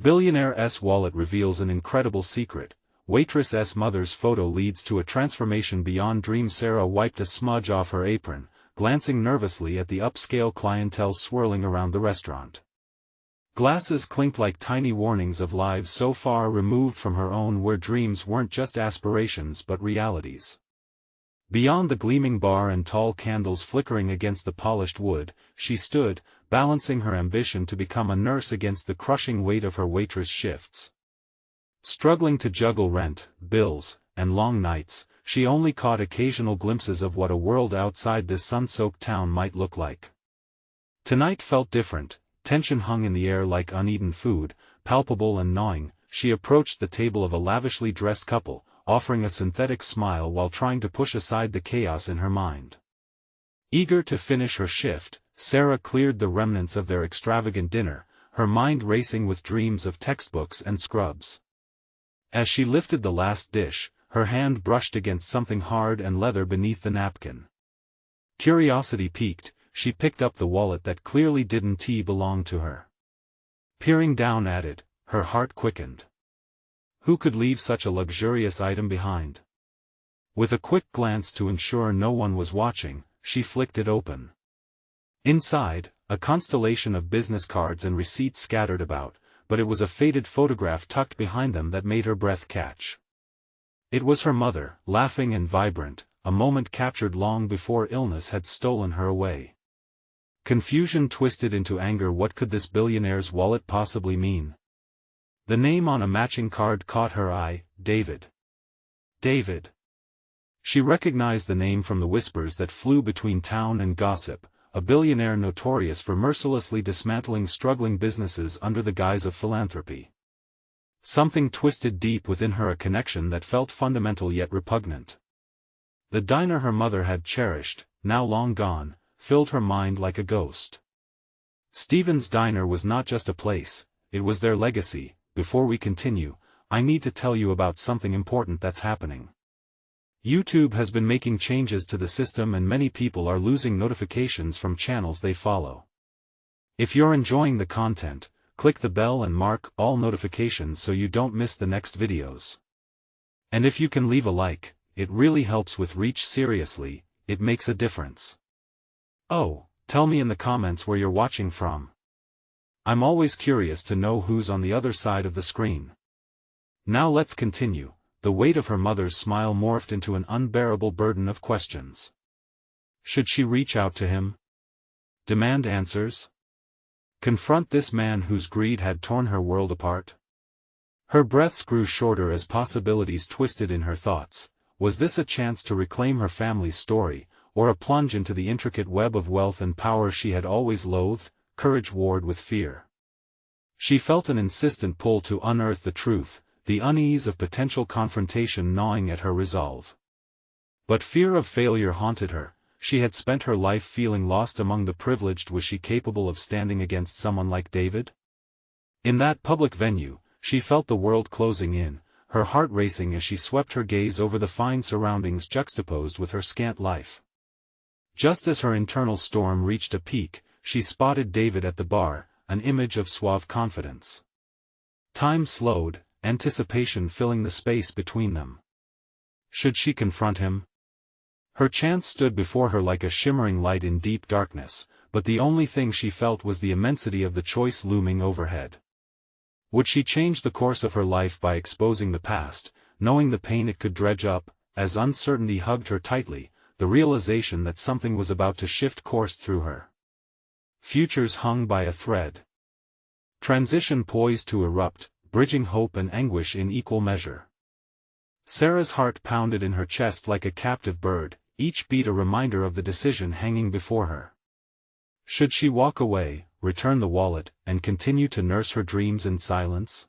Billionaire's wallet reveals an incredible secret. Waitress's mother's photo leads to a transformation beyond dreams. Sarah wiped a smudge off her apron, glancing nervously at the upscale clientele swirling around the restaurant. Glasses clinked like tiny warnings of lives so far removed from her own, where dreams weren't just aspirations but realities. Beyond the gleaming bar and tall candles flickering against the polished wood, she stood, balancing her ambition to become a nurse against the crushing weight of her waitress shifts. Struggling to juggle rent, bills, and long nights, she only caught occasional glimpses of what a world outside this sun-soaked town might look like. Tonight felt different. Tension hung in the air like uneaten food, palpable and gnawing. She approached the table of a lavishly dressed couple, offering a synthetic smile while trying to push aside the chaos in her mind. Eager to finish her shift, Sarah cleared the remnants of their extravagant dinner, her mind racing with dreams of textbooks and scrubs. As she lifted the last dish, her hand brushed against something hard and leather beneath the napkin. Curiosity piqued. She picked up the wallet that clearly didn't belong to her. Peering down at it, her heart quickened. Who could leave such a luxurious item behind? With a quick glance to ensure no one was watching, she flicked it open. Inside, a constellation of business cards and receipts scattered about, but it was a faded photograph tucked behind them that made her breath catch. It was her mother, laughing and vibrant, a moment captured long before illness had stolen her away. Confusion twisted into anger. What could this billionaire's wallet possibly mean? The name on a matching card caught her eye, David. David. She recognized the name from the whispers that flew between town and gossip, a billionaire notorious for mercilessly dismantling struggling businesses under the guise of philanthropy. Something twisted deep within her, a connection that felt fundamental yet repugnant. The diner her mother had cherished, now long gone, filled her mind like a ghost. Stephen's Diner was not just a place, it was their legacy. Before we continue, I need to tell you about something important that's happening. YouTube has been making changes to the system and many people are losing notifications from channels they follow. If you're enjoying the content, click the bell and mark all notifications so you don't miss the next videos. And if you can leave a like, it really helps with reach. Seriously, it makes a difference. Oh, tell me in the comments where you're watching from. I'm always curious to know who's on the other side of the screen. Now let's continue. The weight of her mother's smile morphed into an unbearable burden of questions. Should she reach out to him? Demand answers? Confront this man whose greed had torn her world apart? Her breaths grew shorter as possibilities twisted in her thoughts. Was this a chance to reclaim her family's story, or a plunge into the intricate web of wealth and power she had always loathed? Courage warred with fear. She felt an insistent pull to unearth the truth, the unease of potential confrontation gnawing at her resolve. But fear of failure haunted her. She had spent her life feeling lost among the privileged. Was she capable of standing against someone like David? In that public venue, she felt the world closing in, her heart racing as she swept her gaze over the fine surroundings juxtaposed with her scant life. Just as her internal storm reached a peak, she spotted David at the bar, an image of suave confidence. Time slowed, anticipation filling the space between them. Should she confront him? Her chance stood before her like a shimmering light in deep darkness, but the only thing she felt was the immensity of the choice looming overhead. Would she change the course of her life by exposing the past, knowing the pain it could dredge up? As uncertainty hugged her tightly, the realization that something was about to shift course through her. Futures hung by a thread. Transition poised to erupt, bridging hope and anguish in equal measure. Sarah's heart pounded in her chest like a captive bird, each beat a reminder of the decision hanging before her. Should she walk away, return the wallet, and continue to nurse her dreams in silence?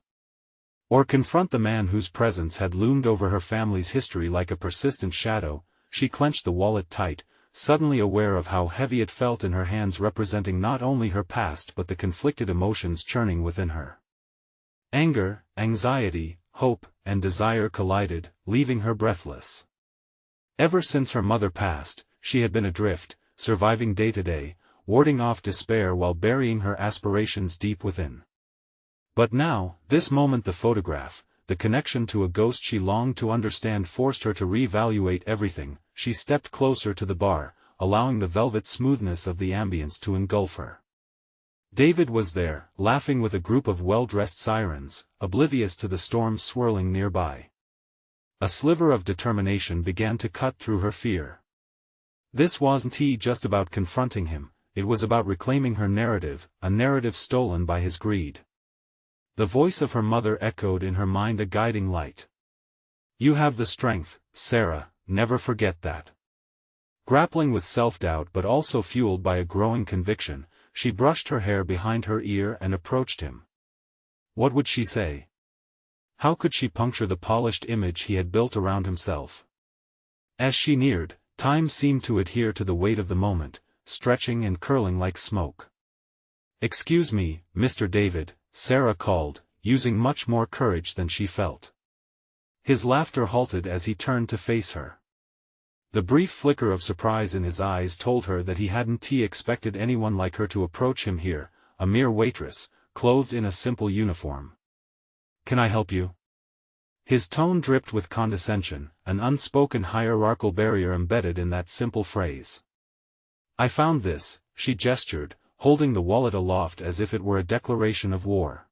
Or confront the man whose presence had loomed over her family's history like a persistent shadow? She clenched the wallet tight, suddenly aware of how heavy it felt in her hands, representing not only her past but the conflicted emotions churning within her. Anger, anxiety, hope, and desire collided, leaving her breathless. Ever since her mother passed, she had been adrift, surviving day to day, warding off despair while burying her aspirations deep within. But now, this moment the photograph, the connection to a ghost she longed to understand forced her to re-evaluate everything. She stepped closer to the bar, allowing the velvet smoothness of the ambience to engulf her. David was there, laughing with a group of well-dressed sirens, oblivious to the storm swirling nearby. A sliver of determination began to cut through her fear. This wasn't just about confronting him, it was about reclaiming her narrative, a narrative stolen by his greed. The voice of her mother echoed in her mind, a guiding light. "You have the strength, Sarah, never forget that." Grappling with self-doubt but also fueled by a growing conviction, she brushed her hair behind her ear and approached him. What would she say? How could she puncture the polished image he had built around himself? As she neared, time seemed to adhere to the weight of the moment, stretching and curling like smoke. "Excuse me, Mr. David," Sarah called, using much more courage than she felt. His laughter halted as he turned to face her. The brief flicker of surprise in his eyes told her that he hadn't expected anyone like her to approach him here, a mere waitress, clothed in a simple uniform. "Can I help you?" His tone dripped with condescension, an unspoken hierarchical barrier embedded in that simple phrase. "I found this," she gestured, holding the wallet aloft as if it were a declaration of war.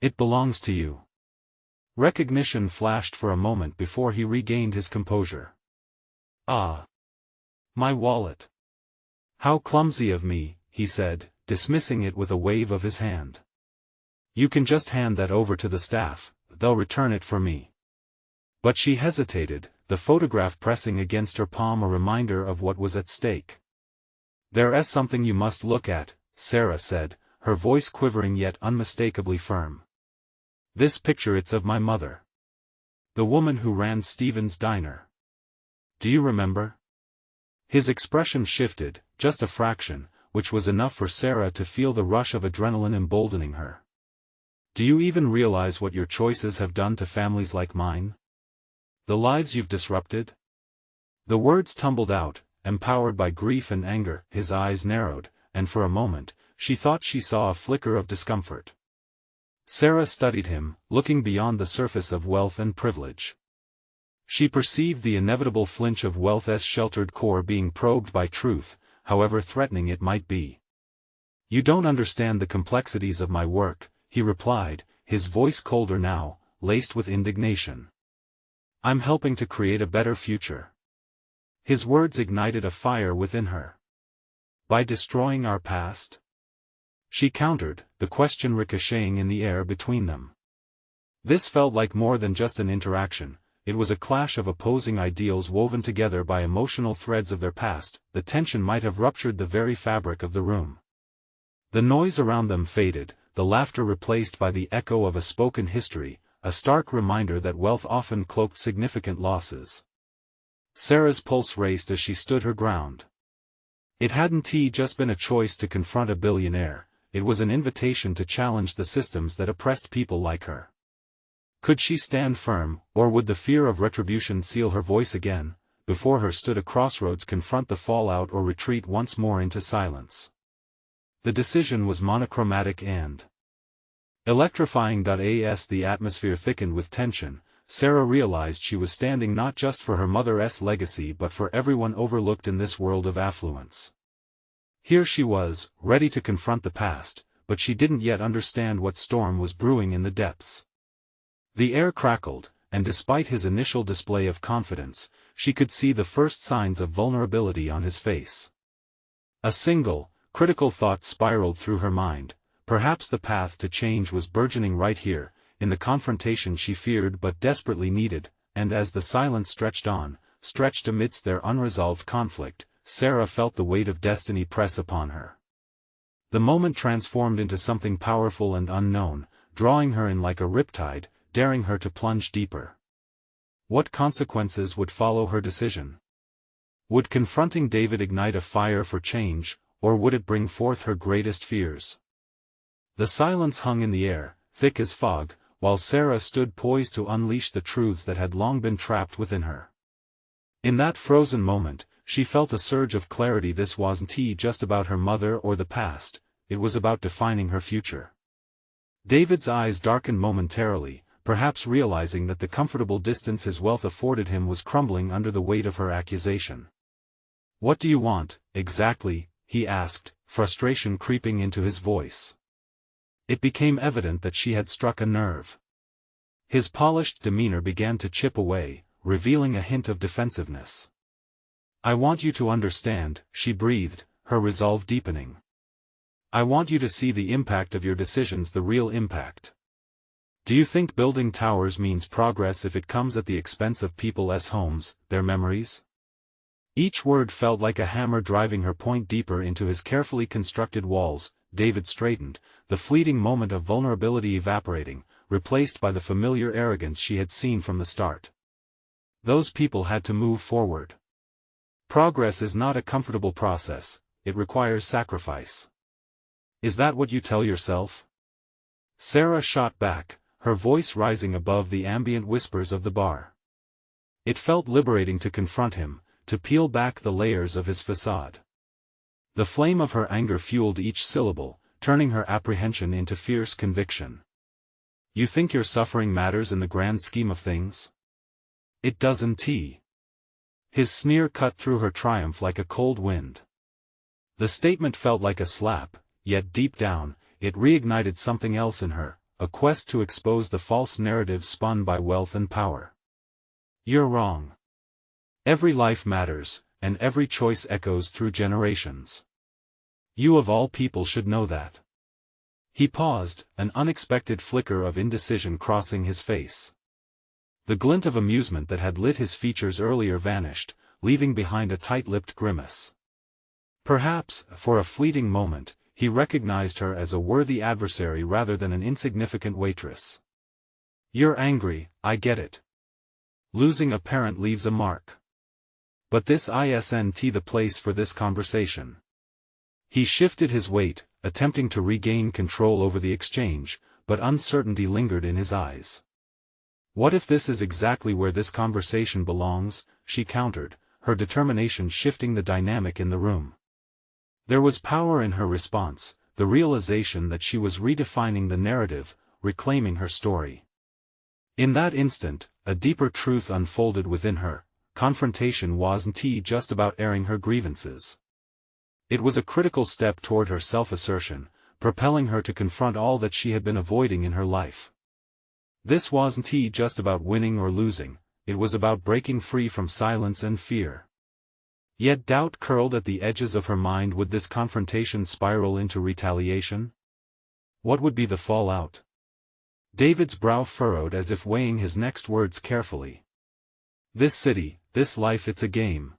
"It belongs to you." Recognition flashed for a moment before he regained his composure. "Ah. My wallet. How clumsy of me," he said, dismissing it with a wave of his hand. "You can just hand that over to the staff, they'll return it for me." But she hesitated, the photograph pressing against her palm, a reminder of what was at stake. "There's something you must look at," Sarah said, her voice quivering yet unmistakably firm. "This picture, it's of my mother. The woman who ran Stephen's diner. Do you remember?" His expression shifted, just a fraction, which was enough for Sarah to feel the rush of adrenaline emboldening her. "Do you even realize what your choices have done to families like mine? The lives you've disrupted?" The words tumbled out, empowered by grief and anger. His eyes narrowed, and for a moment, she thought she saw a flicker of discomfort. Sarah studied him, looking beyond the surface of wealth and privilege. She perceived the inevitable flinch of wealth's sheltered core being probed by truth, however threatening it might be. "You don't understand the complexities of my work," he replied, his voice colder now, laced with indignation. "I'm helping to create a better future." His words ignited a fire within her. "By destroying our past?" She countered, the question ricocheting in the air between them. This felt like more than just an interaction, it was a clash of opposing ideals woven together by emotional threads of their past. The tension might have ruptured the very fabric of the room. The noise around them faded, the laughter replaced by the echo of a spoken history, a stark reminder that wealth often cloaked significant losses. Sarah's pulse raced as she stood her ground. It hadn't just been a choice to confront a billionaire, it was an invitation to challenge the systems that oppressed people like her. Could she stand firm, or would the fear of retribution seal her voice again? Before her stood a crossroads: confront the fallout or retreat once more into silence. The decision was monochromatic and electrifying. As the atmosphere thickened with tension, Sarah realized she was standing not just for her mother's legacy but for everyone overlooked in this world of affluence. Here she was, ready to confront the past, but she didn't yet understand what storm was brewing in the depths. The air crackled, and despite his initial display of confidence, she could see the first signs of vulnerability on his face. A single, critical thought spiraled through her mind: perhaps the path to change was burgeoning right here, in the confrontation she feared but desperately needed. And as the silence stretched amidst their unresolved conflict, Sarah felt the weight of destiny press upon her. The moment transformed into something powerful and unknown, drawing her in like a riptide, daring her to plunge deeper. What consequences would follow her decision? Would confronting David ignite a fire for change, or would it bring forth her greatest fears? The silence hung in the air, thick as fog, while Sarah stood poised to unleash the truths that had long been trapped within her. In that frozen moment, she felt a surge of clarity. This wasn't just about her mother or the past, it was about defining her future. David's eyes darkened momentarily, perhaps realizing that the comfortable distance his wealth afforded him was crumbling under the weight of her accusation. "What do you want, exactly?" he asked, frustration creeping into his voice. It became evident that she had struck a nerve. His polished demeanor began to chip away, revealing a hint of defensiveness. "I want you to understand," she breathed, her resolve deepening. "I want you to see the impact of your decisions, the real impact. Do you think building towers means progress if it comes at the expense of people's homes, their memories?" Each word felt like a hammer driving her point deeper into his carefully constructed walls. David straightened, the fleeting moment of vulnerability evaporating, replaced by the familiar arrogance she had seen from the start. Those people had to move forward. Progress is not a comfortable process, it requires sacrifice. "Is that what you tell yourself?" Sarah shot back, her voice rising above the ambient whispers of the bar. It felt liberating to confront him, to peel back the layers of his facade. The flame of her anger fueled each syllable, turning her apprehension into fierce conviction. "You think your suffering matters in the grand scheme of things? It doesn't." His sneer cut through her triumph like a cold wind. The statement felt like a slap, yet deep down, it reignited something else in her, a quest to expose the false narratives spun by wealth and power. "You're wrong. Every life matters, and every choice echoes through generations. You of all people should know that." He paused, an unexpected flicker of indecision crossing his face. The glint of amusement that had lit his features earlier vanished, leaving behind a tight-lipped grimace. Perhaps, for a fleeting moment, he recognized her as a worthy adversary rather than an insignificant waitress. "You're angry, I get it. Losing a parent leaves a mark. But this isn't the place for this conversation." He shifted his weight, attempting to regain control over the exchange, but uncertainty lingered in his eyes. "What if this is exactly where this conversation belongs?" she countered, her determination shifting the dynamic in the room. There was power in her response, the realization that she was redefining the narrative, reclaiming her story. In that instant, a deeper truth unfolded within her. Confrontation wasn't just about airing her grievances. It was a critical step toward her self-assertion, propelling her to confront all that she had been avoiding in her life. This wasn't just about winning or losing, it was about breaking free from silence and fear. Yet doubt curled at the edges of her mind. Would this confrontation spiral into retaliation? What would be the fallout? David's brow furrowed as if weighing his next words carefully. "This city, this life, it's a game.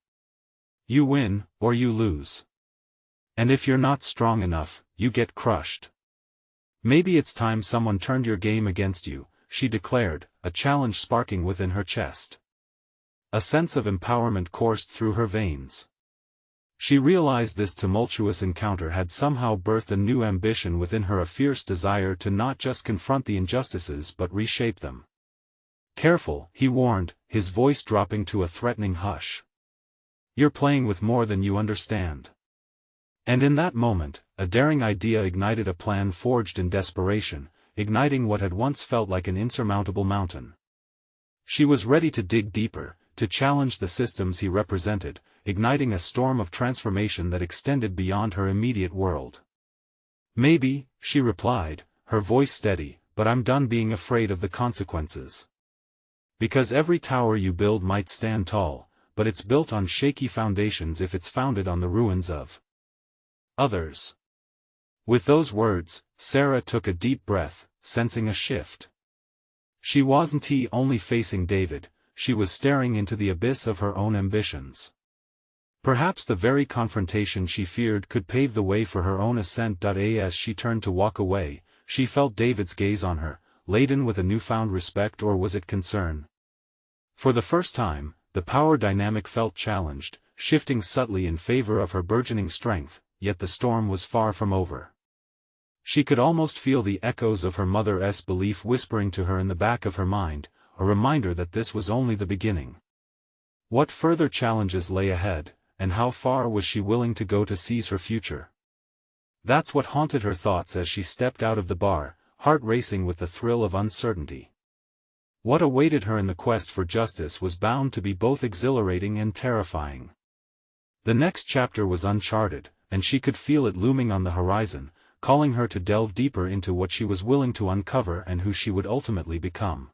You win, or you lose. And if you're not strong enough, you get crushed. Maybe it's time someone turned your game against you," she declared, a challenge sparking within her chest. A sense of empowerment coursed through her veins. She realized this tumultuous encounter had somehow birthed a new ambition within her, a fierce desire to not just confront the injustices but reshape them. "Careful," he warned, his voice dropping to a threatening hush. "You're playing with more than you understand." And in that moment, a daring idea ignited a plan forged in desperation, igniting what had once felt like an insurmountable mountain. She was ready to dig deeper, to challenge the systems he represented, igniting a storm of transformation that extended beyond her immediate world. "Maybe," she replied, her voice steady, "but I'm done being afraid of the consequences. Because every tower you build might stand tall, but it's built on shaky foundations if it's founded on the ruins of others." With those words, Sarah took a deep breath, sensing a shift. She wasn't only facing David, she was staring into the abyss of her own ambitions. Perhaps the very confrontation she feared could pave the way for her own ascent. As she turned to walk away, she felt David's gaze on her, laden with a newfound respect, or was it concern? For the first time, the power dynamic felt challenged, shifting subtly in favor of her burgeoning strength, yet the storm was far from over. She could almost feel the echoes of her mother's belief whispering to her in the back of her mind, a reminder that this was only the beginning. What further challenges lay ahead, and how far was she willing to go to seize her future? That's what haunted her thoughts as she stepped out of the bar, heart racing with the thrill of uncertainty. What awaited her in the quest for justice was bound to be both exhilarating and terrifying. The next chapter was uncharted, and she could feel it looming on the horizon, calling her to delve deeper into what she was willing to uncover and who she would ultimately become.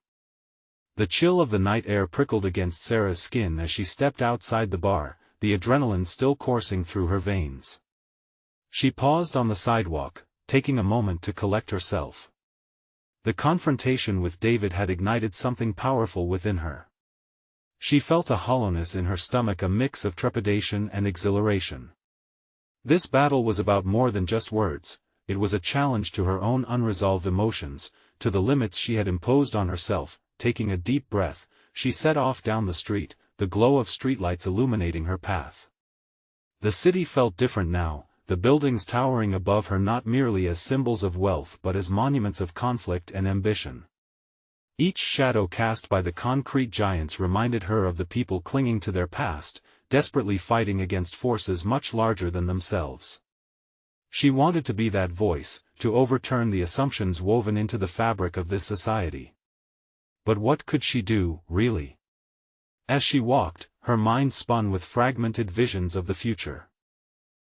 The chill of the night air prickled against Sarah's skin as she stepped outside the bar, the adrenaline still coursing through her veins. She paused on the sidewalk, taking a moment to collect herself. The confrontation with David had ignited something powerful within her. She felt a hollowness in her stomach, a mix of trepidation and exhilaration. This battle was about more than just words, it was a challenge to her own unresolved emotions, to the limits she had imposed on herself. Taking a deep breath, she set off down the street, the glow of streetlights illuminating her path. The city felt different now, the buildings towering above her not merely as symbols of wealth but as monuments of conflict and ambition. Each shadow cast by the concrete giants reminded her of the people clinging to their past, desperately fighting against forces much larger than themselves. She wanted to be that voice, to overturn the assumptions woven into the fabric of this society. But what could she do, really? As she walked, her mind spun with fragmented visions of the future.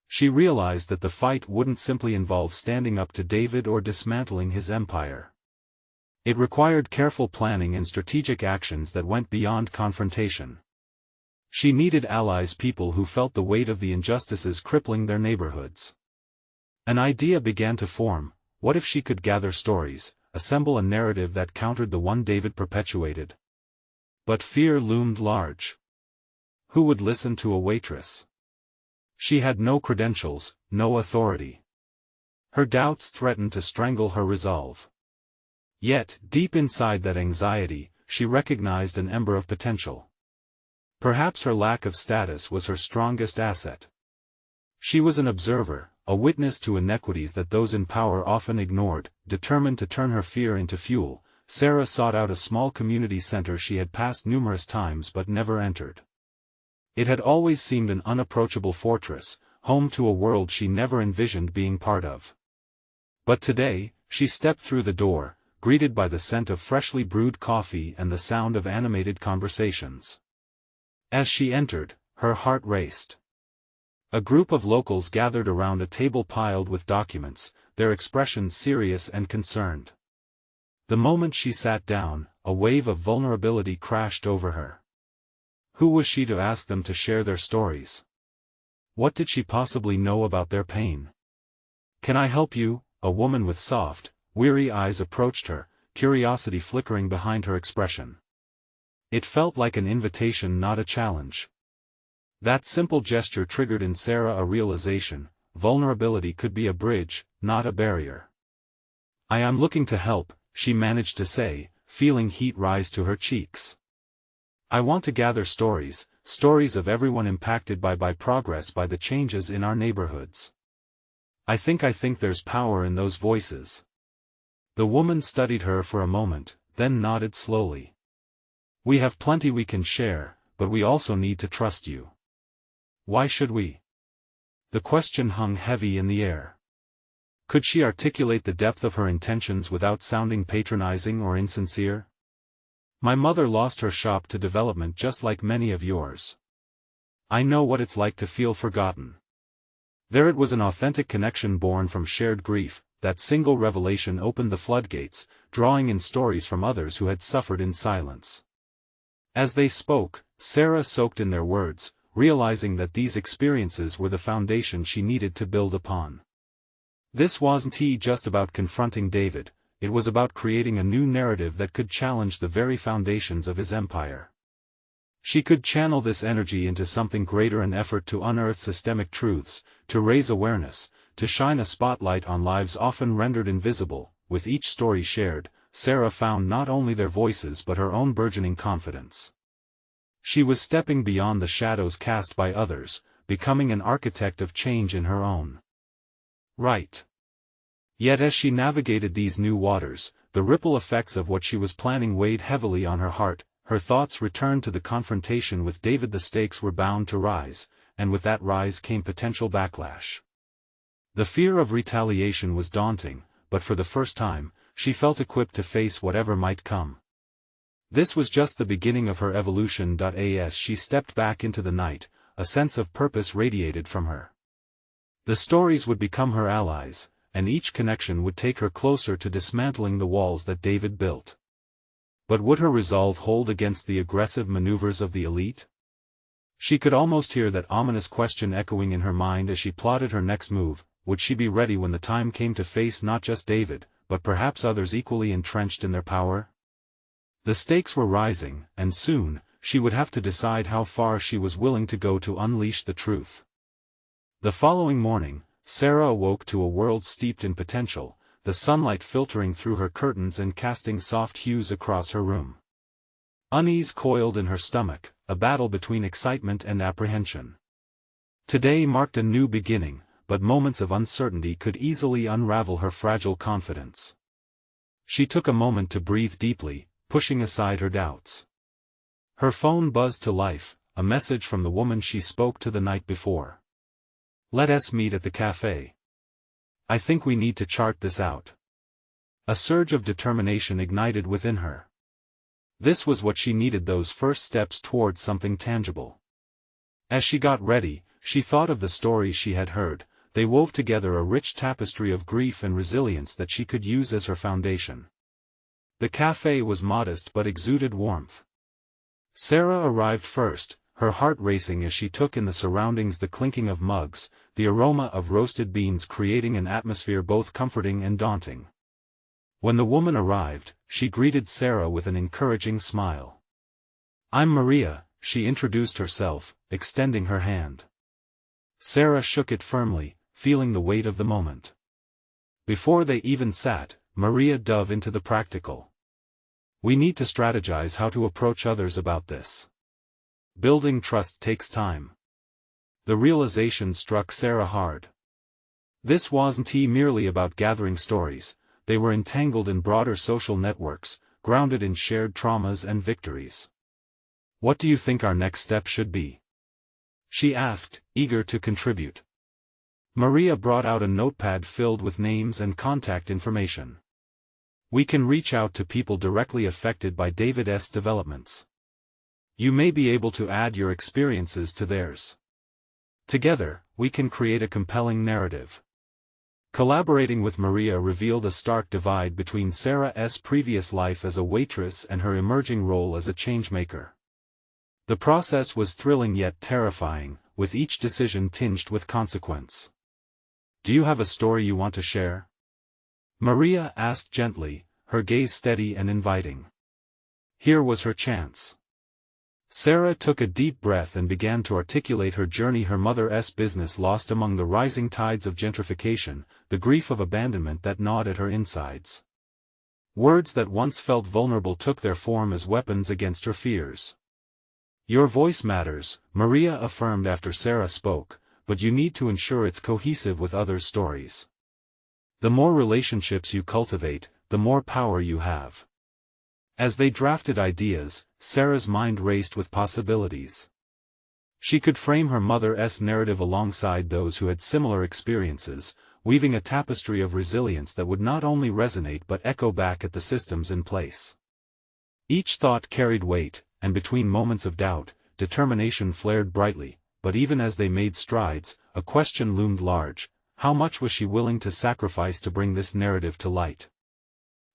She realized that the fight wouldn't simply involve standing up to David or dismantling his empire. It required careful planning and strategic actions that went beyond confrontation. She needed allies, people who felt the weight of the injustices crippling their neighborhoods. An idea began to form: what if she could gather stories, assemble a narrative that countered the one David perpetuated? But fear loomed large. Who would listen to a waitress? She had no credentials, no authority. Her doubts threatened to strangle her resolve. Yet, deep inside that anxiety, she recognized an ember of potential. Perhaps her lack of status was her strongest asset. She was an observer, a witness to inequities that those in power often ignored. Determined to turn her fear into fuel, Sarah sought out a small community center she had passed numerous times but never entered. It had always seemed an unapproachable fortress, home to a world she never envisioned being part of. But today, she stepped through the door, greeted by the scent of freshly brewed coffee and the sound of animated conversations. As she entered, her heart raced. A group of locals gathered around a table piled with documents, their expressions serious and concerned. The moment she sat down, a wave of vulnerability crashed over her. Who was she to ask them to share their stories? What did she possibly know about their pain? "Can I help you?" A woman with soft, weary eyes approached her, curiosity flickering behind her expression. It felt like an invitation, not a challenge. That simple gesture triggered in Sarah a realization: vulnerability could be a bridge, not a barrier. "I am looking to help," she managed to say, feeling heat rise to her cheeks. "I want to gather stories, stories of everyone impacted by progress, by the changes in our neighborhoods. I think there's power in those voices." The woman studied her for a moment, then nodded slowly. "We have plenty we can share, but we also need to trust you." "Why should we?" The question hung heavy in the air. Could she articulate the depth of her intentions without sounding patronizing or insincere? "My mother lost her shop to development just like many of yours. I know what it's like to feel forgotten." There it was, an authentic connection born from shared grief. That single revelation opened the floodgates, drawing in stories from others who had suffered in silence. As they spoke, Sarah soaked in their words, realizing that these experiences were the foundation she needed to build upon. This wasn't just about confronting David, it was about creating a new narrative that could challenge the very foundations of his empire. She could channel this energy into something greater, an effort to unearth systemic truths, to raise awareness, to shine a spotlight on lives often rendered invisible. With each story shared, Sarah found not only their voices but her own burgeoning confidence. She was stepping beyond the shadows cast by others, becoming an architect of change in her own right. Yet as she navigated these new waters, the ripple effects of what she was planning weighed heavily on her heart. Her thoughts returned to the confrontation with David. The stakes were bound to rise, and with that rise came potential backlash. The fear of retaliation was daunting, but for the first time, she felt equipped to face whatever might come. This was just the beginning of her evolution. As she stepped back into the night, a sense of purpose radiated from her. The stories would become her allies, and each connection would take her closer to dismantling the walls that David built. But would her resolve hold against the aggressive maneuvers of the elite? She could almost hear that ominous question echoing in her mind as she plotted her next move. Would she be ready when the time came to face not just David, but perhaps others equally entrenched in their power? The stakes were rising, and soon, she would have to decide how far she was willing to go to unleash the truth. The following morning, Sarah awoke to a world steeped in potential, the sunlight filtering through her curtains and casting soft hues across her room. Unease coiled in her stomach, a battle between excitement and apprehension. Today marked a new beginning, but moments of uncertainty could easily unravel her fragile confidence. She took a moment to breathe deeply, pushing aside her doubts. Her phone buzzed to life, a message from the woman she spoke to the night before. "Let us meet at the cafe. I think we need to chart this out." A surge of determination ignited within her. This was what she needed, those first steps towards something tangible. As she got ready, she thought of the stories she had heard. They wove together a rich tapestry of grief and resilience that she could use as her foundation. The cafe was modest but exuded warmth. Sarah arrived first, her heart racing as she took in the surroundings, the clinking of mugs, the aroma of roasted beans creating an atmosphere both comforting and daunting. When the woman arrived, she greeted Sarah with an encouraging smile. "I'm Maria," she introduced herself, extending her hand. Sarah shook it firmly, feeling the weight of the moment. Before they even sat, Maria dove into the practical. "We need to strategize how to approach others about this. Building trust takes time." The realization struck Sarah hard. This wasn't merely about gathering stories, they were entangled in broader social networks, grounded in shared traumas and victories. "What do you think our next step should be?" she asked, eager to contribute. Maria brought out a notepad filled with names and contact information. "We can reach out to people directly affected by David's developments. You may be able to add your experiences to theirs. Together, we can create a compelling narrative." Collaborating with Maria revealed a stark divide between Sarah's previous life as a waitress and her emerging role as a changemaker. The process was thrilling yet terrifying, with each decision tinged with consequence. "Do you have a story you want to share?" Maria asked gently, her gaze steady and inviting. Here was her chance. Sarah took a deep breath and began to articulate her journey. Her mother's business lost among the rising tides of gentrification, the grief of abandonment that gnawed at her insides. Words that once felt vulnerable took their form as weapons against her fears. "Your voice matters," Maria affirmed after Sarah spoke, "but you need to ensure it's cohesive with others' stories. The more relationships you cultivate, the more power you have." As they drafted ideas, Sarah's mind raced with possibilities. She could frame her mother's narrative alongside those who had similar experiences, weaving a tapestry of resilience that would not only resonate but echo back at the systems in place. Each thought carried weight, and between moments of doubt, determination flared brightly, but even as they made strides, a question loomed large: how much was she willing to sacrifice to bring this narrative to light?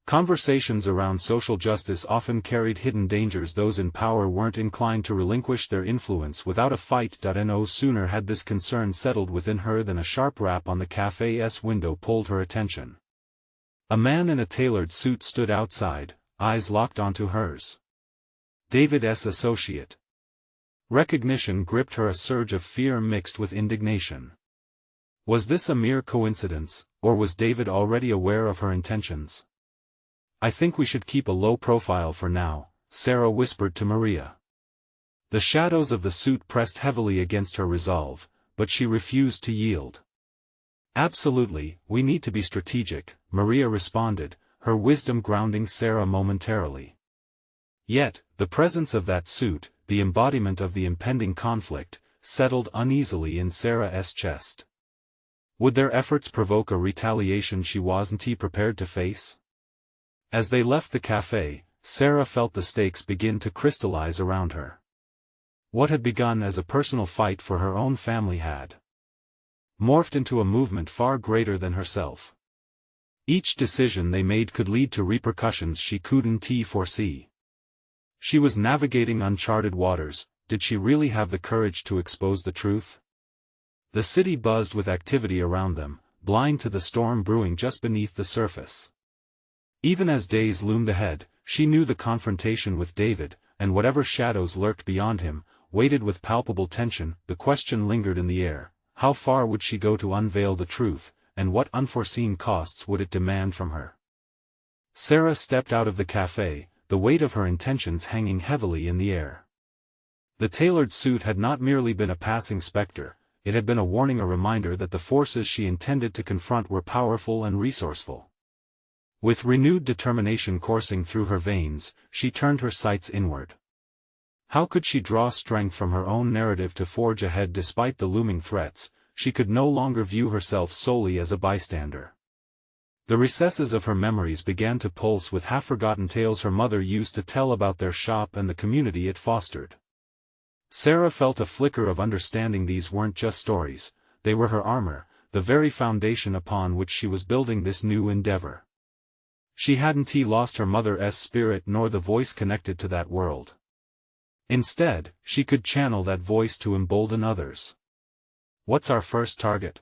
Conversations around social justice often carried hidden dangers. Those in power weren't inclined to relinquish their influence without a fight. No sooner had this concern settled within her than a sharp rap on the cafe's window pulled her attention. A man in a tailored suit stood outside, eyes locked onto hers. David's associate. Recognition gripped her, a surge of fear mixed with indignation. Was this a mere coincidence, or was David already aware of her intentions? "I think we should keep a low profile for now," Sarah whispered to Maria. The shadows of the suit pressed heavily against her resolve, but she refused to yield. "Absolutely, we need to be strategic," Maria responded, her wisdom grounding Sarah momentarily. Yet, the presence of that suit, the embodiment of the impending conflict, settled uneasily in Sarah's chest. Would their efforts provoke a retaliation she wasn't prepared to face? As they left the cafe, Sarah felt the stakes begin to crystallize around her. What had begun as a personal fight for her own family had morphed into a movement far greater than herself. Each decision they made could lead to repercussions she couldn't foresee. She was navigating uncharted waters. Did she really have the courage to expose the truth? The city buzzed with activity around them, blind to the storm brewing just beneath the surface. Even as days loomed ahead, she knew the confrontation with David, and whatever shadows lurked beyond him, waited with palpable tension. The question lingered in the air: how far would she go to unveil the truth, and what unforeseen costs would it demand from her? Sarah stepped out of the cafe, the weight of her intentions hanging heavily in the air. The tailored suit had not merely been a passing specter, it had been a warning, a reminder that the forces she intended to confront were powerful and resourceful. With renewed determination coursing through her veins, she turned her sights inward. How could she draw strength from her own narrative to forge ahead despite the looming threats? She could no longer view herself solely as a bystander. The recesses of her memories began to pulse with half-forgotten tales her mother used to tell about their shop and the community it fostered. Sarah felt a flicker of understanding. These weren't just stories, they were her armor, the very foundation upon which she was building this new endeavor. She hadn't lost her mother's spirit nor the voice connected to that world. Instead, she could channel that voice to embolden others. "What's our first target?"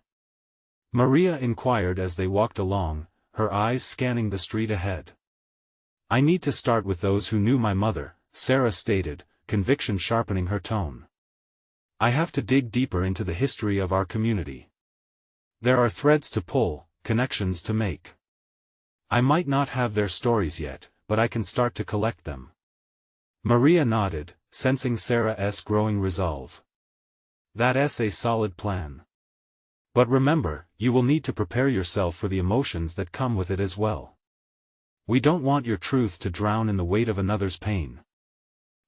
Maria inquired as they walked along, her eyes scanning the street ahead. "I need to start with those who knew my mother," Sarah stated, conviction sharpening her tone. "I have to dig deeper into the history of our community. There are threads to pull, connections to make. I might not have their stories yet, but I can start to collect them." Maria nodded, sensing Sarah's growing resolve. "That's a solid plan. But remember, you will need to prepare yourself for the emotions that come with it as well. We don't want your truth to drown in the weight of another's pain."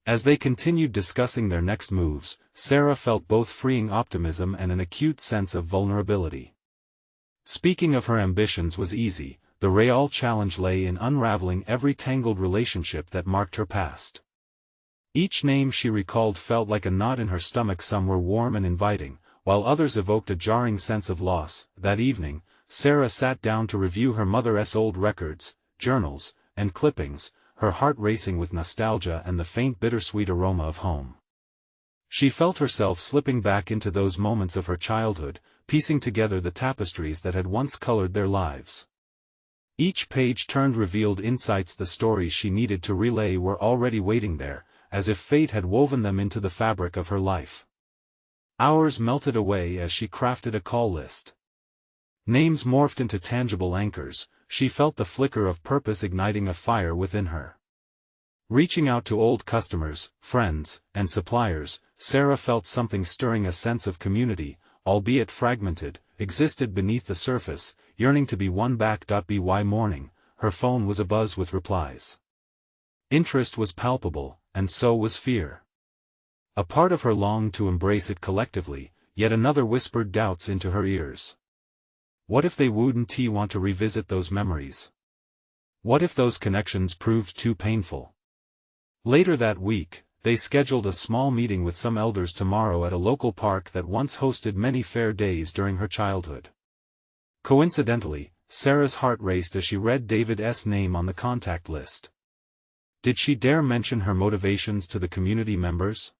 As they continued discussing their next moves, Sarah felt both freeing optimism and an acute sense of vulnerability. Speaking of her ambitions was easy, the real challenge lay in unraveling every tangled relationship that marked her past. Each name she recalled felt like a knot in her stomach. Some were warm and inviting, while others evoked a jarring sense of loss. That evening, Sarah sat down to review her mother's old records, journals, and clippings, her heart racing with nostalgia and the faint bittersweet aroma of home. She felt herself slipping back into those moments of her childhood, piecing together the tapestries that had once colored their lives. Each page turned revealed insights. The stories she needed to relay were already waiting there, as if fate had woven them into the fabric of her life. Hours melted away as she crafted a call list. Names morphed into tangible anchors. She felt the flicker of purpose igniting a fire within her. Reaching out to old customers, friends, and suppliers, Sarah felt something stirring. A sense of community, albeit fragmented, existed beneath the surface, yearning to be won back. By morning, her phone was abuzz with replies. Interest was palpable, and so was fear. A part of her longed to embrace it collectively, yet another whispered doubts into her ears. What if they wouldn't want to revisit those memories? What if those connections proved too painful? Later that week, they scheduled a small meeting with some elders tomorrow at a local park that once hosted many fair days during her childhood. Coincidentally, Sarah's heart raced as she read David's name on the contact list. Did she dare mention her motivations to the community members?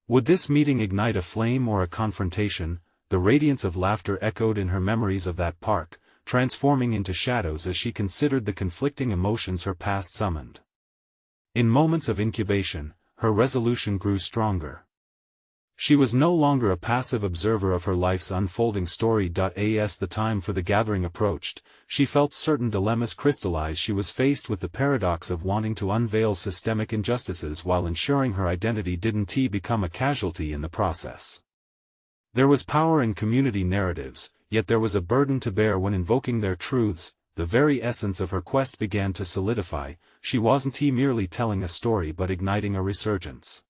Would this meeting ignite a flame or a confrontation? The radiance of laughter echoed in her memories of that park, transforming into shadows as she considered the conflicting emotions her past summoned. In moments of incubation, her resolution grew stronger. She was no longer a passive observer of her life's unfolding story. As the time for the gathering approached, she felt certain dilemmas crystallize. She was faced with the paradox of wanting to unveil systemic injustices while ensuring her identity didn't become a casualty in the process. There was power in community narratives, yet there was a burden to bear when invoking their truths. The very essence of her quest began to solidify. She wasn't merely telling a story but igniting a resurgence.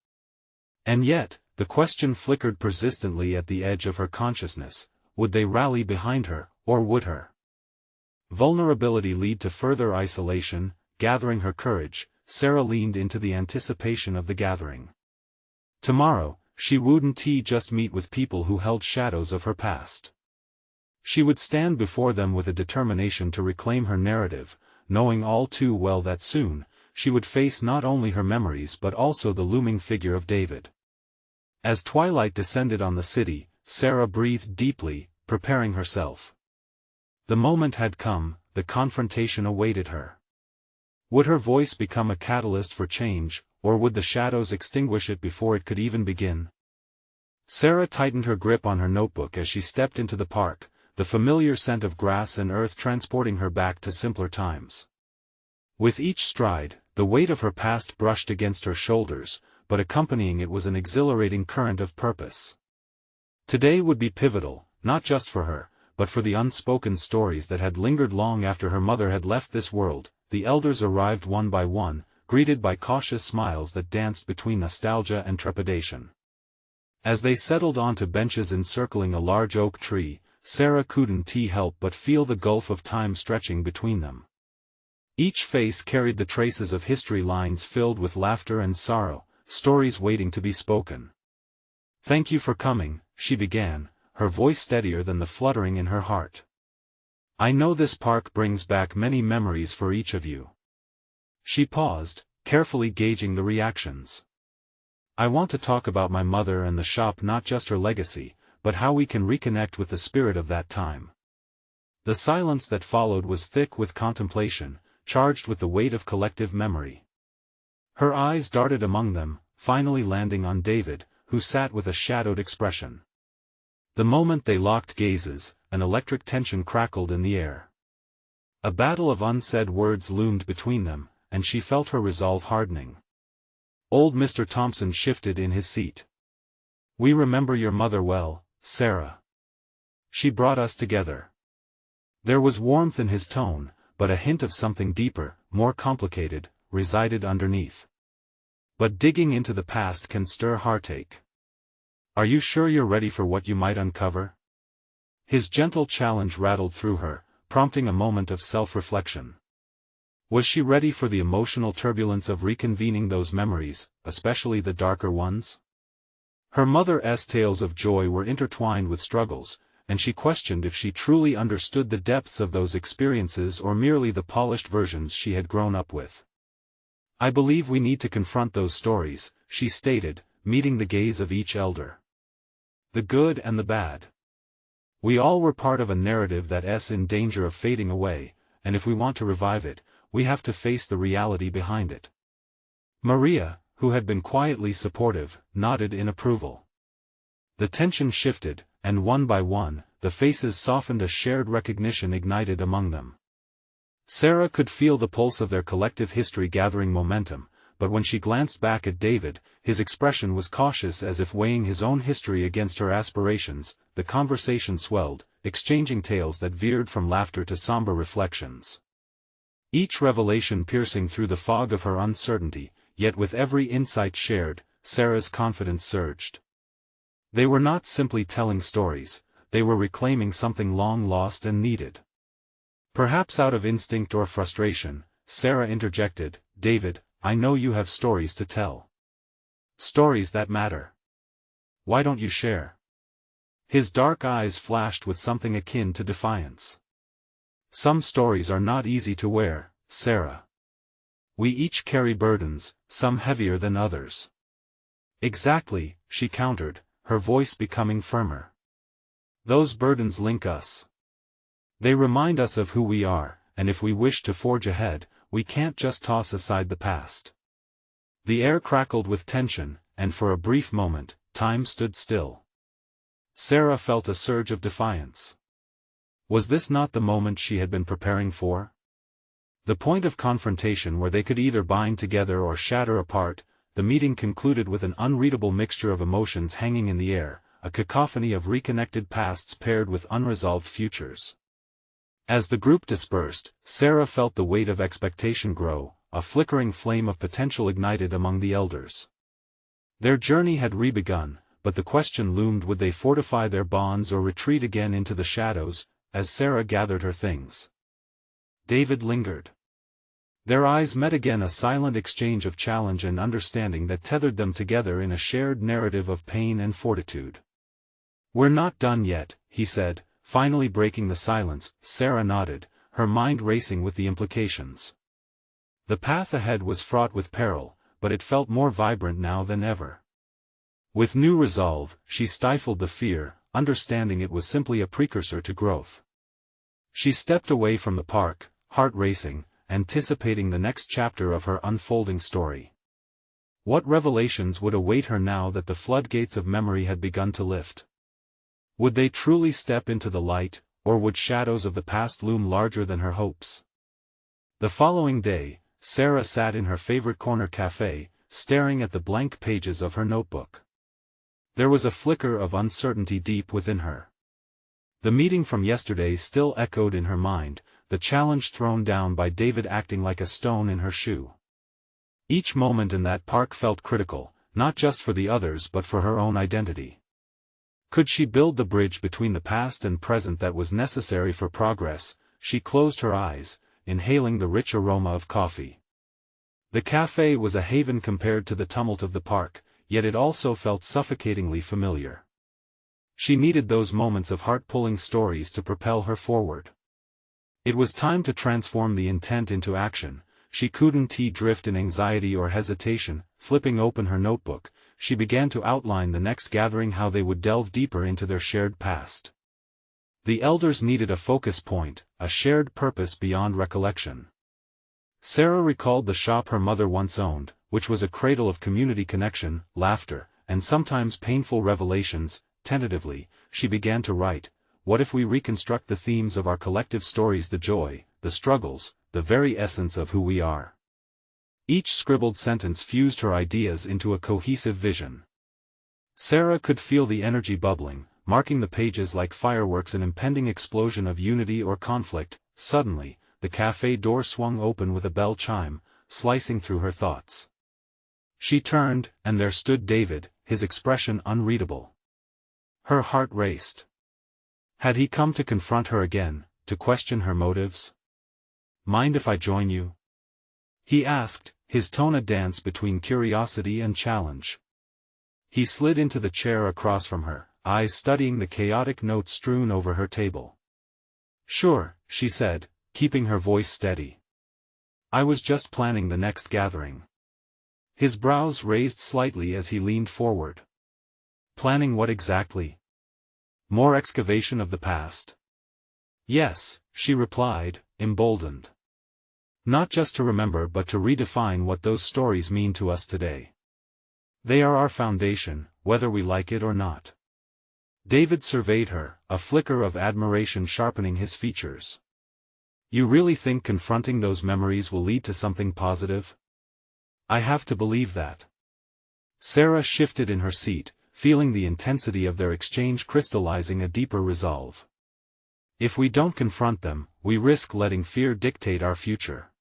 And yet, the question flickered persistently at the edge of her consciousness: would they rally behind her, or would her vulnerability lead to further isolation? gathering her courage, Sarah leaned into the anticipation of the gathering. Tomorrow, she wouldn't just meet with people who held shadows of her past. She would stand before them with a determination to reclaim her narrative, knowing all too well that soon, she would face not only her memories but also the looming figure of David. As twilight descended on the city, Sarah breathed deeply, preparing herself. The moment had come, the confrontation awaited her. Would her voice become a catalyst for change, or would the shadows extinguish it before it could even begin? Sarah tightened her grip on her notebook as she stepped into the park, the familiar scent of grass and earth transporting her back to simpler times. With each stride, the weight of her past brushed against her shoulders, but accompanying it was an exhilarating current of purpose. Today would be pivotal, not just for her, but for the unspoken stories that had lingered long after her mother had left this world. The elders arrived one by one, greeted by cautious smiles that danced between nostalgia and trepidation. As they settled onto benches encircling a large oak tree, Sarah couldn't help but feel the gulf of time stretching between them. Each face carried the traces of history, lines filled with laughter and sorrow, stories waiting to be spoken. "Thank you for coming," she began, her voice steadier than the fluttering in her heart. "I know this park brings back many memories for each of you." She paused, carefully gauging the reactions. "I want to talk about my mother and the shop, not just her legacy, but how we can reconnect with the spirit of that time." The silence that followed was thick with contemplation, charged with the weight of collective memory. Her eyes darted among them, finally landing on David, who sat with a shadowed expression. The moment they locked gazes, an electric tension crackled in the air. A battle of unsaid words loomed between them, and she felt her resolve hardening. Old Mr. Thompson shifted in his seat. "We remember your mother well, Sarah. She brought us together." There was warmth in his tone, but a hint of something deeper, more complicated, resided underneath. "But digging into the past can stir heartache. Are you sure you're ready for what you might uncover?" His gentle challenge rattled through her, prompting a moment of self-reflection. Was she ready for the emotional turbulence of reconvening those memories, especially the darker ones? Her mother's tales of joy were intertwined with struggles, and she questioned if she truly understood the depths of those experiences or merely the polished versions she had grown up with. "I believe we need to confront those stories," she stated, meeting the gaze of each elder. "The good and the bad. We all were part of a narrative that's in danger of fading away, and if we want to revive it, we have to face the reality behind it." Maria, who had been quietly supportive, nodded in approval. The tension shifted, and one by one, the faces softened, a shared recognition ignited among them. Sarah could feel the pulse of their collective history gathering momentum, but when she glanced back at David, his expression was cautious, as if weighing his own history against her aspirations. The conversation swelled, exchanging tales that veered from laughter to somber reflections. Each revelation piercing through the fog of her uncertainty, yet with every insight shared, Sarah's confidence surged. They were not simply telling stories, they were reclaiming something long lost and needed. Perhaps out of instinct or frustration, Sarah interjected, "David, I know you have stories to tell. Stories that matter. Why don't you share?" His dark eyes flashed with something akin to defiance. "Some stories are not easy to wear, Sarah. We each carry burdens, some heavier than others." "Exactly," she countered, her voice becoming firmer. "Those burdens link us. They remind us of who we are, and if we wish to forge ahead, we can't just toss aside the past." The air crackled with tension, and for a brief moment, time stood still. Sarah felt a surge of defiance. Was this not the moment she had been preparing for? The point of confrontation where they could either bind together or shatter apart. The meeting concluded with an unreadable mixture of emotions hanging in the air, a cacophony of reconnected pasts paired with unresolved futures. As the group dispersed, Sarah felt the weight of expectation grow, a flickering flame of potential ignited among the elders. Their journey had re-begun, but the question loomed: would they fortify their bonds or retreat again into the shadows? As Sarah gathered her things, David lingered. Their eyes met again, a silent exchange of challenge and understanding that tethered them together in a shared narrative of pain and fortitude. "We're not done yet," he said, finally breaking the silence. Sarah nodded, her mind racing with the implications. The path ahead was fraught with peril, but it felt more vibrant now than ever. With new resolve, she stifled the fear, understanding it was simply a precursor to growth. She stepped away from the park, heart racing, anticipating the next chapter of her unfolding story. What revelations would await her now that the floodgates of memory had begun to lift? Would they truly step into the light, or would shadows of the past loom larger than her hopes? The following day, Sarah sat in her favorite corner cafe, staring at the blank pages of her notebook. There was a flicker of uncertainty deep within her. The meeting from yesterday still echoed in her mind, the challenge thrown down by David acting like a stone in her shoe. Each moment in that park felt critical, not just for the others but for her own identity. Could she build the bridge between the past and present that was necessary for progress? She closed her eyes, inhaling the rich aroma of coffee. The cafe was a haven compared to the tumult of the park, yet it also felt suffocatingly familiar. She needed those moments of heart-pulling stories to propel her forward. It was time to transform the intent into action. She couldn't drift in anxiety or hesitation. Flipping open her notebook, she began to outline the next gathering, how they would delve deeper into their shared past. The elders needed a focus point, a shared purpose beyond recollection. Sarah recalled the shop her mother once owned, which was a cradle of community connection, laughter, and sometimes painful revelations. Tentatively, she began to write, "What if we reconstruct the themes of our collective stories, the joy, the struggles, the very essence of who we are?" Each scribbled sentence fused her ideas into a cohesive vision. Sarah could feel the energy bubbling, marking the pages like fireworks, an impending explosion of unity or conflict. Suddenly, the cafe door swung open with a bell chime, slicing through her thoughts. She turned, and there stood David, his expression unreadable. Her heart raced. Had he come to confront her again, to question her motives? "Mind if I join you?" he asked, his tone a dance between curiosity and challenge. He slid into the chair across from her, eyes studying the chaotic notes strewn over her table. "Sure," she said, keeping her voice steady. "I was just planning the next gathering." His brows raised slightly as he leaned forward. "Planning what exactly?" "More excavation of the past." "Yes," she replied, emboldened. "Not just to remember but to redefine what those stories mean to us today. They are our foundation, whether we like it or not." David surveyed her, a flicker of admiration sharpening his features. "You really think confronting those memories will lead to something positive?" "I have to believe that." Sarah shifted in her seat, feeling the intensity of their exchange crystallizing a deeper resolve. "If we don't confront them, we risk letting fear dictate our future."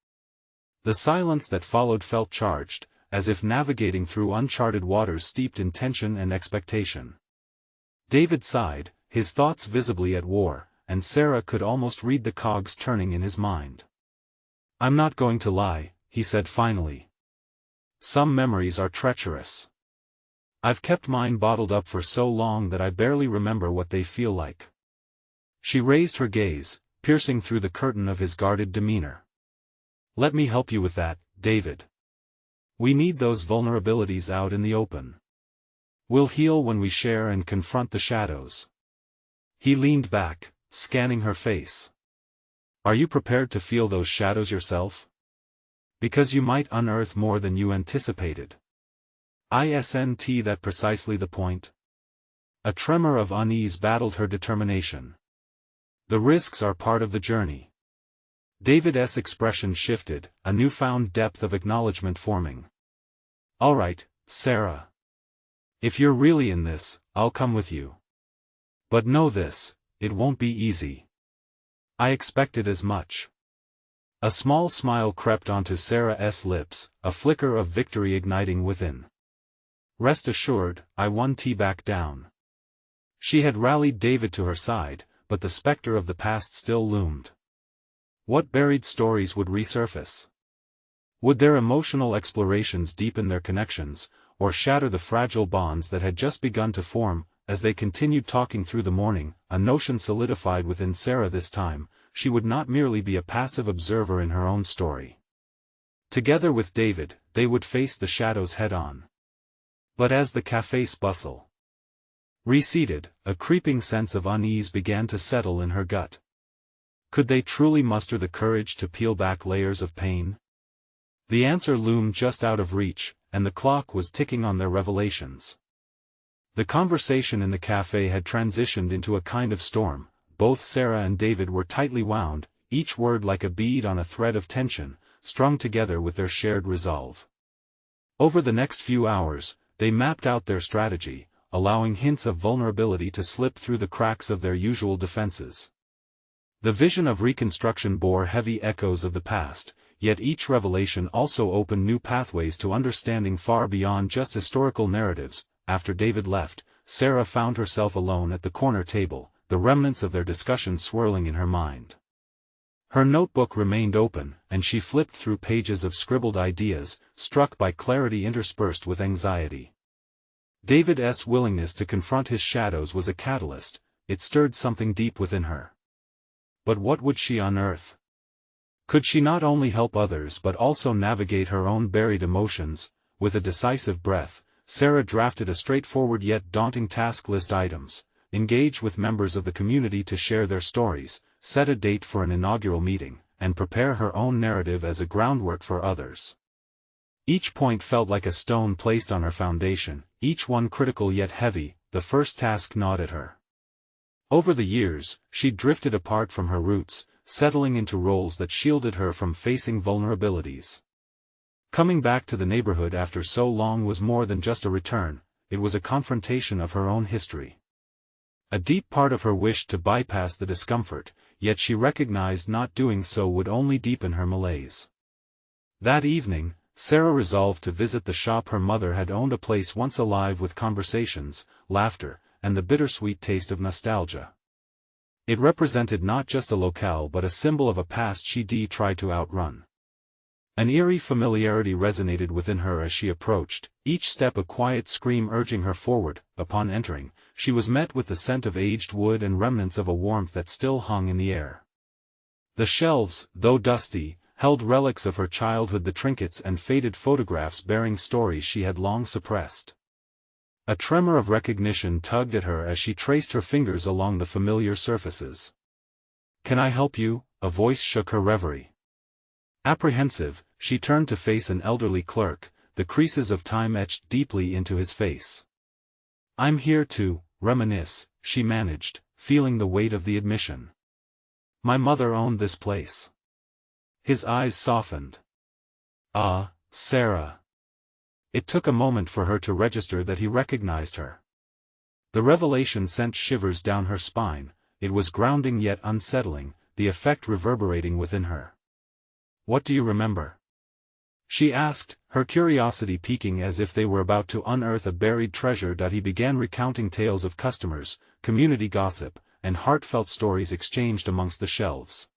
The silence that followed felt charged, as if navigating through uncharted waters steeped in tension and expectation. David sighed, his thoughts visibly at war, and Sarah could almost read the cogs turning in his mind. "I'm not going to lie," he said finally. "Some memories are treacherous. I've kept mine bottled up for so long that I barely remember what they feel like." She raised her gaze, piercing through the curtain of his guarded demeanor. "Let me help you with that, David. We need those vulnerabilities out in the open. We'll heal when we share and confront the shadows." He leaned back, scanning her face. "Are you prepared to feel those shadows yourself? Because you might unearth more than you anticipated." "Isn't that precisely the point?" A tremor of unease battled her determination. "The risks are part of the journey." David's expression shifted, a newfound depth of acknowledgement forming. "All right, Sarah. If you're really in this, I'll come with you. But know this, it won't be easy." "I expected as much." A small smile crept onto Sarah's lips, a flicker of victory igniting within. "Rest assured, I won back down." She had rallied David to her side, but the specter of the past still loomed. What buried stories would resurface? Would their emotional explorations deepen their connections, or shatter the fragile bonds that had just begun to form? As they continued talking through the morning, a notion solidified within Sarah this time: she would not merely be a passive observer in her own story. Together with David, they would face the shadows head-on. But as the café's bustle receded, a creeping sense of unease began to settle in her gut. Could they truly muster the courage to peel back layers of pain? The answer loomed just out of reach, and the clock was ticking on their revelations. The conversation in the café had transitioned into a kind of storm. Both Sarah and David were tightly wound, each word like a bead on a thread of tension, strung together with their shared resolve. Over the next few hours, they mapped out their strategy, allowing hints of vulnerability to slip through the cracks of their usual defenses. The vision of reconstruction bore heavy echoes of the past, yet each revelation also opened new pathways to understanding far beyond just historical narratives. After David left, Sarah found herself alone at the corner table, the remnants of their discussion swirling in her mind. Her notebook remained open, and she flipped through pages of scribbled ideas, struck by clarity interspersed with anxiety. David's willingness to confront his shadows was a catalyst. It stirred something deep within her. But what would she unearth? Could she not only help others but also navigate her own buried emotions? With a decisive breath, Sarah drafted a straightforward yet daunting task list: items, engage with members of the community to share their stories, set a date for an inaugural meeting, and prepare her own narrative as a groundwork for others. Each point felt like a stone placed on her foundation, each one critical yet heavy. The first task gnawed at her. Over the years, she'd drifted apart from her roots, settling into roles that shielded her from facing vulnerabilities. Coming back to the neighborhood after so long was more than just a return, it was a confrontation of her own history. A deep part of her wished to bypass the discomfort, yet she recognized not doing so would only deepen her malaise. That evening, Sarah resolved to visit the shop her mother had owned, a place once alive with conversations, laughter, and the bittersweet taste of nostalgia. It represented not just a locale but a symbol of a past she'd tried to outrun. An eerie familiarity resonated within her as she approached, each step a quiet scream urging her forward. Upon entering, she was met with the scent of aged wood and remnants of a warmth that still hung in the air. The shelves, though dusty, held relics of her childhood, the trinkets and faded photographs bearing stories she had long suppressed. A tremor of recognition tugged at her as she traced her fingers along the familiar surfaces. "Can I help you?" a voice shook her reverie. Apprehensive, she turned to face an elderly clerk, the creases of time etched deeply into his face. "I'm here to reminisce," she managed, feeling the weight of the admission. "My mother owned this place." His eyes softened. "Ah, Sarah." It took a moment for her to register that he recognized her. The revelation sent shivers down her spine. It was grounding yet unsettling, the effect reverberating within her. "What do you remember?" she asked, her curiosity piquing as if they were about to unearth a buried treasure. He began recounting tales of customers, community gossip, and heartfelt stories exchanged amongst the shelves.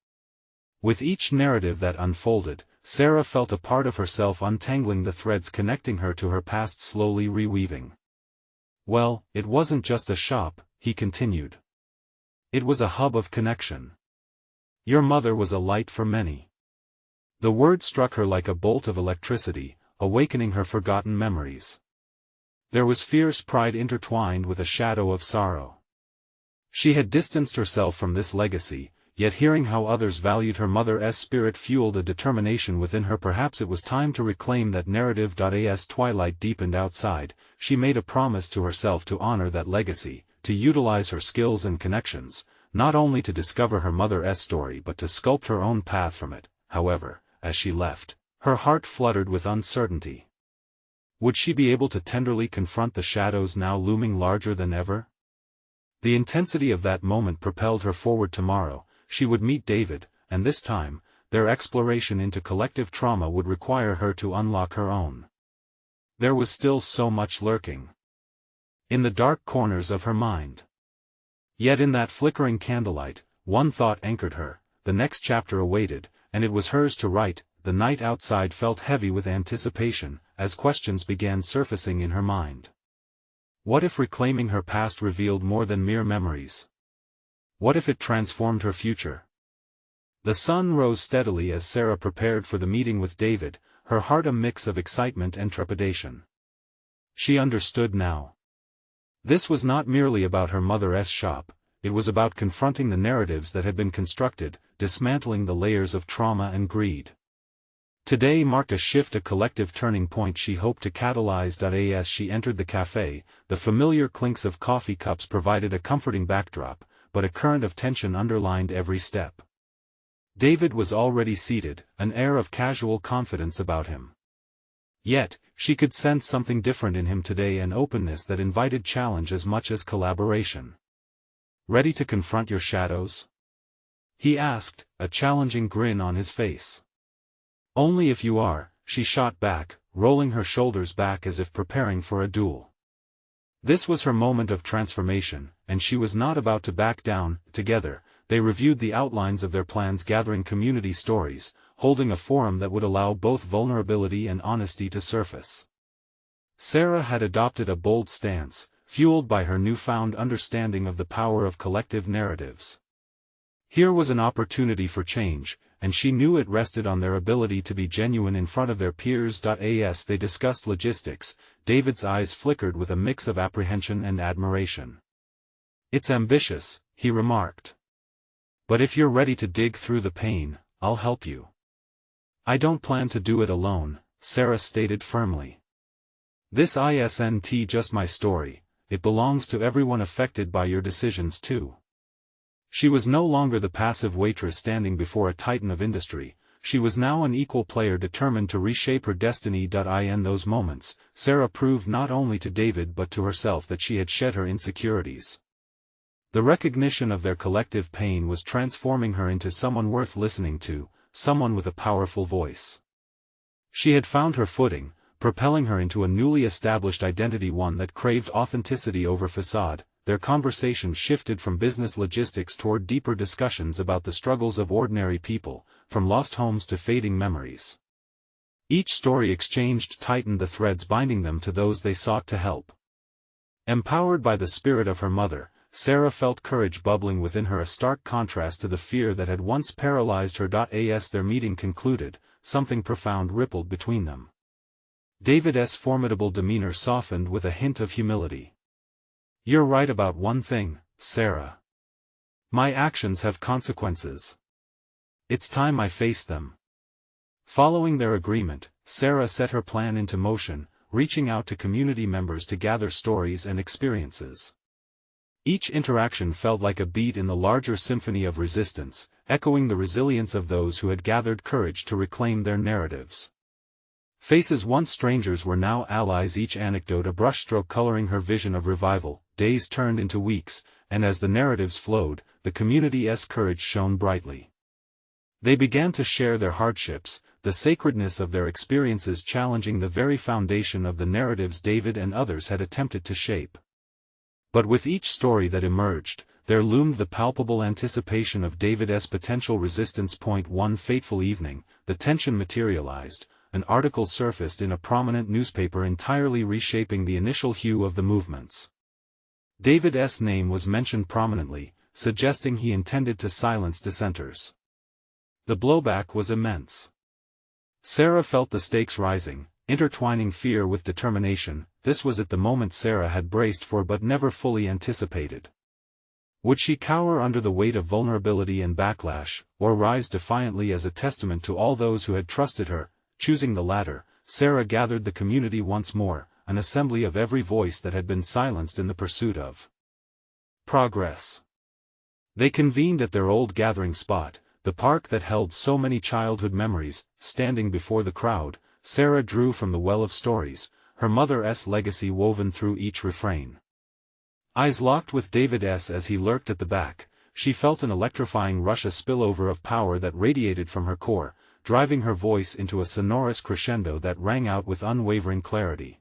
With each narrative that unfolded, Sarah felt a part of herself untangling, the threads connecting her to her past slowly reweaving. "Well, it wasn't just a shop," he continued. "It was a hub of connection. Your mother was a light for many." The word struck her like a bolt of electricity, awakening her forgotten memories. There was fierce pride intertwined with a shadow of sorrow. She had distanced herself from this legacy, yet hearing how others valued her mother's spirit fueled a determination within her. Perhaps it was time to reclaim that narrative. As twilight deepened outside, she made a promise to herself to honor that legacy, to utilize her skills and connections, not only to discover her mother's story but to sculpt her own path from it. However, as she left, her heart fluttered with uncertainty. Would she be able to tenderly confront the shadows now looming larger than ever? The intensity of that moment propelled her forward. Tomorrow, she would meet David, and this time, their exploration into collective trauma would require her to unlock her own. There was still so much lurking in the dark corners of her mind. Yet in that flickering candlelight, one thought anchored her: the next chapter awaited, and it was hers to write. the night outside felt heavy with anticipation, as questions began surfacing in her mind. What if reclaiming her past revealed more than mere memories? What if it transformed her future? The sun rose steadily as Sarah prepared for the meeting with David, her heart a mix of excitement and trepidation. She understood now. This was not merely about her mother's shop, it was about confronting the narratives that had been constructed, dismantling the layers of trauma and greed. Today marked a collective turning point she hoped to catalyze. As she entered the cafe, the familiar clinks of coffee cups provided a comforting backdrop, but a current of tension underlined every step. David was already seated, an air of casual confidence about him. Yet, she could sense something different in him today, an openness that invited challenge as much as collaboration. "Ready to confront your shadows?" he asked, a challenging grin on his face. "Only if you are," she shot back, rolling her shoulders back as if preparing for a duel. This was her moment of transformation, and she was not about to back down. Together, they reviewed the outlines of their plans, gathering community stories, holding a forum that would allow both vulnerability and honesty to surface. Sarah had adopted a bold stance, fueled by her newfound understanding of the power of collective narratives. Here was an opportunity for change, and she knew it rested on their ability to be genuine in front of their peers. As they discussed logistics, David's eyes flickered with a mix of apprehension and admiration. "It's ambitious," he remarked. "But if you're ready to dig through the pain, I'll help you." "I don't plan to do it alone," Sarah stated firmly. "This isn't just my story, it belongs to everyone affected by your decisions too." She was no longer the passive waitress standing before a titan of industry, she was now an equal player determined to reshape her destiny. In those moments, Sarah proved not only to David but to herself that she had shed her insecurities. The recognition of their collective pain was transforming her into someone worth listening to, someone with a powerful voice. She had found her footing, propelling her into a newly established identity, one that craved authenticity over facade. Their conversation shifted from business logistics toward deeper discussions about the struggles of ordinary people, from lost homes to fading memories. Each story exchanged tightened the threads binding them to those they sought to help. Empowered by the spirit of her mother, Sarah felt courage bubbling within her, a stark contrast to the fear that had once paralyzed her. As their meeting concluded, something profound rippled between them. David's formidable demeanor softened with a hint of humility. "You're right about one thing, Sarah. My actions have consequences. It's time I face them." Following their agreement, Sarah set her plan into motion, reaching out to community members to gather stories and experiences. Each interaction felt like a beat in the larger symphony of resistance, echoing the resilience of those who had gathered courage to reclaim their narratives. Faces once strangers were now allies, each anecdote a brushstroke coloring her vision of revival. Days turned into weeks, and as the narratives flowed, the community's courage shone brightly. They began to share their hardships, the sacredness of their experiences challenging the very foundation of the narratives David and others had attempted to shape. But with each story that emerged, there loomed the palpable anticipation of David's potential resistance. One fateful evening, the tension materialized. An article surfaced in a prominent newspaper entirely reshaping the initial hue of the movements. David's name was mentioned prominently, suggesting he intended to silence dissenters. The blowback was immense. Sarah felt the stakes rising, intertwining fear with determination. This was at the moment Sarah had braced for but never fully anticipated. Would she cower under the weight of vulnerability and backlash, or rise defiantly as a testament to all those who had trusted her? Choosing the latter, Sarah gathered the community once more, an assembly of every voice that had been silenced in the pursuit of progress. They convened at their old gathering spot, the park that held so many childhood memories. Standing before the crowd, Sarah drew from the well of stories, her mother's legacy woven through each refrain. Eyes locked with David's as he lurked at the back, she felt an electrifying rush, a spillover of power that radiated from her core, driving her voice into a sonorous crescendo that rang out with unwavering clarity.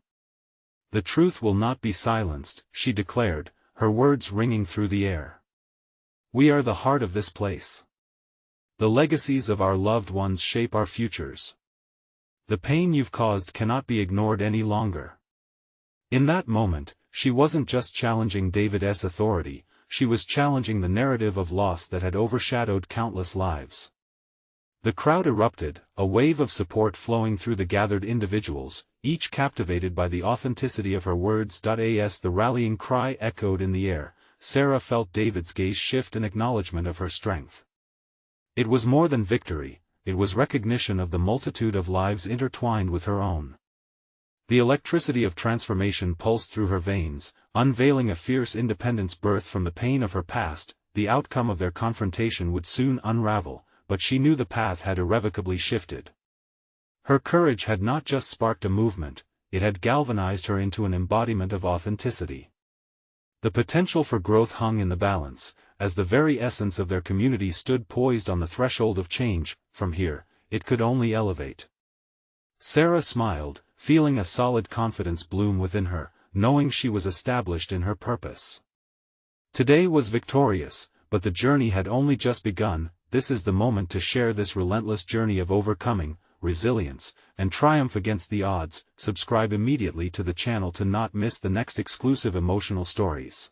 "The truth will not be silenced," she declared, her words ringing through the air. "We are the heart of this place. The legacies of our loved ones shape our futures. The pain you've caused cannot be ignored any longer. In that moment, she wasn't just challenging David's authority, she was challenging the narrative of loss that had overshadowed countless lives. The crowd erupted, a wave of support flowing through the gathered individuals, each captivated by the authenticity of her words. As the rallying cry echoed in the air, Sarah felt David's gaze shift in acknowledgement of her strength. It was more than victory, it was recognition of the multitude of lives intertwined with her own. The electricity of transformation pulsed through her veins, unveiling a fierce independence birthed from the pain of her past. The outcome of their confrontation would soon unravel, but she knew the path had irrevocably shifted. Her courage had not just sparked a movement, it had galvanized her into an embodiment of authenticity. The potential for growth hung in the balance, as the very essence of their community stood poised on the threshold of change. From here, it could only elevate. Sarah smiled, feeling a solid confidence bloom within her, knowing she was established in her purpose. Today was victorious, but the journey had only just begun. This is the moment to share this relentless journey of overcoming, resilience, and triumph against the odds. Subscribe immediately to the channel to not miss the next exclusive emotional stories.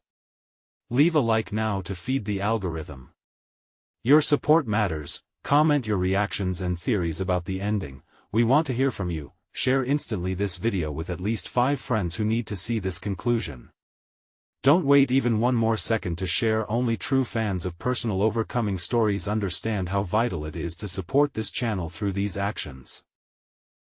Leave a like now to feed the algorithm. Your support matters. Comment your reactions and theories about the ending. We want to hear from you. Share instantly this video with at least 5 friends who need to see this conclusion. Don't wait even one more second to share. Only true fans of personal overcoming stories understand how vital it is to support this channel through these actions.